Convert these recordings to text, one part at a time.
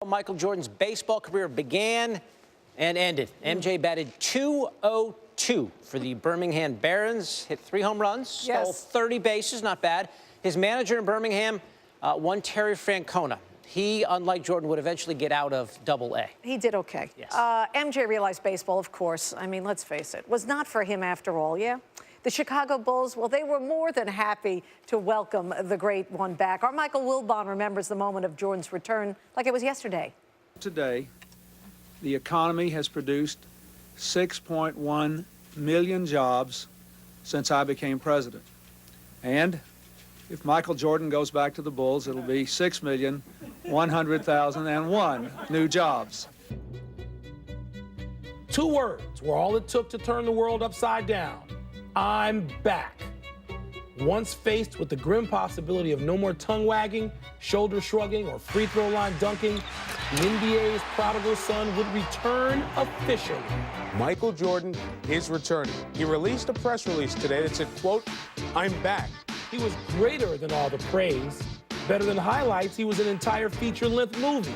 Michael Jordan's baseball career began and ended. MJ batted .202 for the Birmingham Barons, hit 3 home runs, stole 30 bases, not bad. His manager in Birmingham, one Terry Francona. He, unlike Jordan, would eventually get out of Double-A. He did okay. Yes. MJ realized baseball, of course, I mean, let's face it, was not for him after all, yeah? The Chicago Bulls, well, they were more than happy to welcome the great one back. Our Michael Wilbon remembers the moment of Jordan's return like it was yesterday. Today, the economy has produced 6.1 million jobs since I became president. And if Michael Jordan goes back to the Bulls, it'll be 6,100,001 new jobs. 2 words were all it took to turn the world upside down. I'm back. Once faced with the grim possibility of no more tongue wagging, shoulder shrugging, or free throw line dunking, the NBA's prodigal son would return officially. Michael Jordan is returning. He released a press release today that said, quote, "I'm back." He was greater than all the praise. Better than highlights, he was an entire feature-length movie.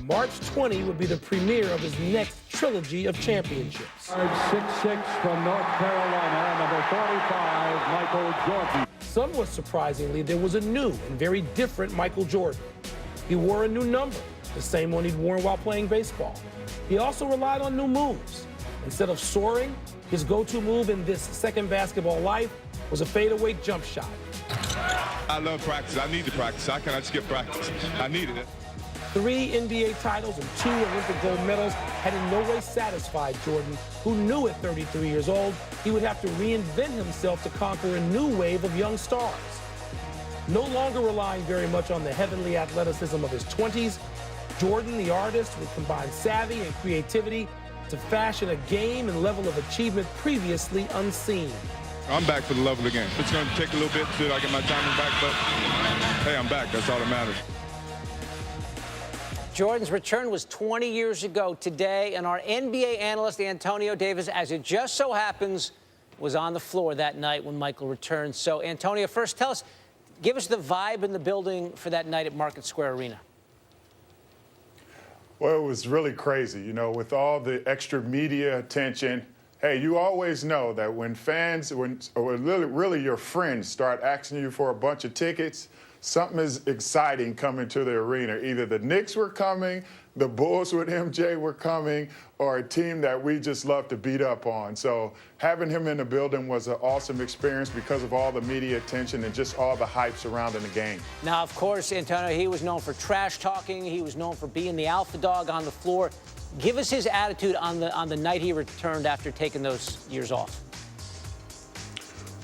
March 20 would be the premiere of his next trilogy of championships. 6'6" from North Carolina, number 45, Michael Jordan. Somewhat surprisingly, there was a new and very different Michael Jordan. He wore a new number, the same one he'd worn while playing baseball. He also relied on new moves. Instead of soaring, his go-to move in this second basketball life was a fadeaway jump shot. I love practice. I need to practice. How can I just get practice? I needed it. 3 NBA titles and 2 Olympic gold medals had in no way satisfied Jordan, who knew at 33 years old he would have to reinvent himself to conquer a new wave of young stars. No longer relying very much on the heavenly athleticism of his 20s, Jordan, the artist, would combine savvy and creativity to fashion a game and level of achievement previously unseen. I'm back for the love of the game. It's going to take a little bit till I get my timing back, but hey, I'm back. That's all that matters. Jordan's return was 20 years ago today, and our NBA analyst, Antonio Davis, as it just so happens, was on the floor that night when Michael returned. So, Antonio, first give us the vibe in the building for that night at Market Square Arena. Well, it was really crazy, you know, with all the extra media attention. Hey, you always know that when fans, or really your friends start asking you for a bunch of tickets, something is exciting coming to the arena. Either the Knicks were coming, the Bulls with MJ were coming, or a team that we just love to beat up on. So having him in the building was an awesome experience because of all the media attention and just all the hype surrounding the game. Now, of course, Antonio, he was known for trash talking. He was known for being the alpha dog on the floor. Give us his attitude on the night he returned after taking those years off.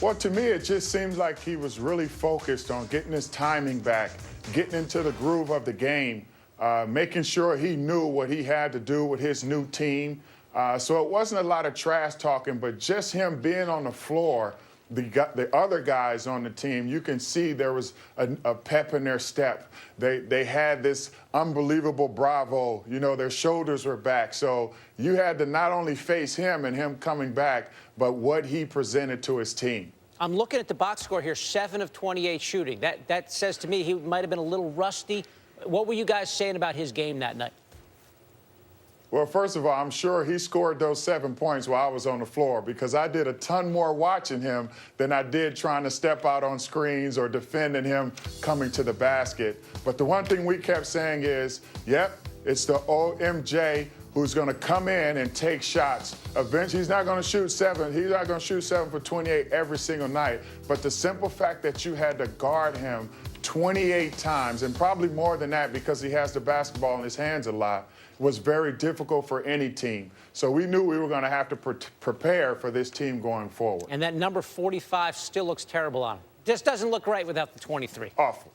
Well, to me, it just seemed like he was really focused on getting his timing back, getting into the groove of the game, making sure he knew what he had to do with his new team. So it wasn't a lot of trash talking, but just him being on the floor, the other guys on the team, you can see there was a pep in their step. They had this unbelievable bravo. You know, their shoulders were back. So you had to not only face him and him coming back, but what he presented to his team. I'm looking at the box score here, 7 of 28 shooting. That says to me he might have been a little rusty. What were you guys saying about his game that night? Well, first of all, I'm sure he scored those 7 points while I was on the floor because I did a ton more watching him than I did trying to step out on screens or defending him coming to the basket. But the one thing we kept saying is, yep, it's the old MJ who's going to come in and take shots. Eventually, he's not going to shoot 7. He's not going to shoot 7 for 28 every single night. But the simple fact that you had to guard him 28 times, and probably more than that because he has the basketball in his hands a lot, was very difficult for any team. So we knew we were going to have to prepare for this team going forward. And that number 45 still looks terrible on him. Just doesn't look right without the 23. Awful.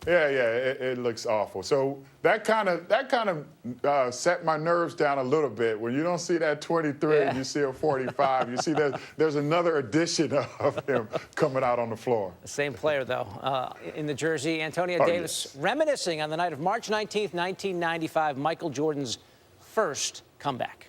Yeah, it looks awful. So that kind of set my nerves down a little bit. When you don't see that 23 and you see a 45, you see there's another edition of him coming out on the floor. The same player, though, in the jersey. Antonio Davis reminiscing on the night of March 19th, 1995, Michael Jordan's first comeback.